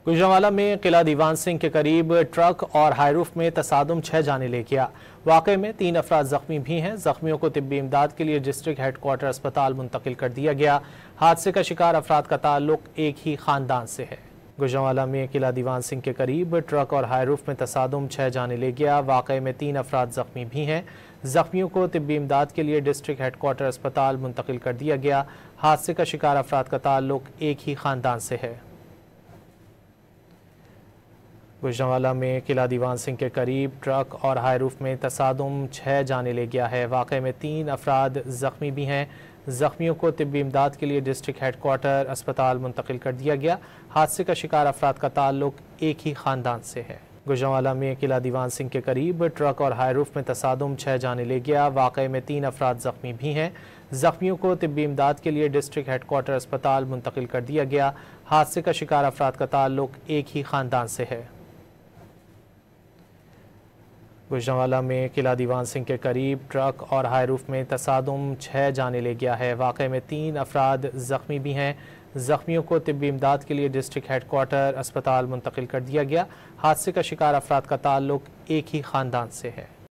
गुजरांवाला में किला दीवान सिंह के करीब ट्रक और हाईरूफ में तसादुम 6 जाने ले गया। वाक़े में 3 अफराद जख्मी भी हैं। जख्मियों को तिब्बी इमदाद के लिए डिस्ट्रिक्ट हेडक्वार्टर अस्पताल मुंतकिल कर दिया गया। हादसे का शिकार अफराद का ताल्लुक एक ही खानदान से है। गुजरांवाला में किला दीवान सिंह के करीब ट्रक और हाईरूफ में तसादुम 6 जाने ले गया। वाक़े में 3 अफराद जख्मी भी हैं। जख्मियों को तिब्बी इमदाद के लिए डिस्ट्रिक्ट हेडक्वार्टर अस्पताल मुंतकिल कर दिया गया। हादसे का शिकार अफराद का ताल्लुक एक ही खानदान से है। गुजरांवाला में किला दीवान सिंह के करीब ट्रक और हाईरूफ में तसादुम 6 जाने ले गया है। वाक़े में 3 अफराद ज़ख्मी भी हैं। ज़ख्मियों को तिब्बी इमदाद के लिए डिस्ट्रिक्ट हेडक्वार्टर अस्पताल मुंतकिल कर दिया गया। हादसे का शिकार अफराद का ताल्लुक एक ही ख़ानदान से है। गुजरांवाला में किला दीवान सिंह के करीब ट्रक और हाईरूफ में तसादुम 6 जाने ले गया। वाक़े में 3 अफराद ज़ख्मी भी हैं। ज़ख्मियों को तिब्बी इमदाद के लिए डिस्ट्रिक्ट हेडक्वार्टर अस्पताल मुंतकिल कर दिया गया। हादसे का शिकार अफराद का ताल्लुक एक ही ख़ानदान से है। गुजरांवाला में किला दीवान सिंह के करीब ट्रक और हाईरूफ में तसादुम 6 जाने ले गया है। वाक़े में 3 अफराद ज़ख्मी भी हैं। ज़ख्मियों को तिब्बी इमदाद के लिए डिस्ट्रिक्ट हेडक्वार्टर अस्पताल मुंतकिल कर दिया गया। हादसे का शिकार अफराद का ताल्लुक एक ही ख़ानदान से है।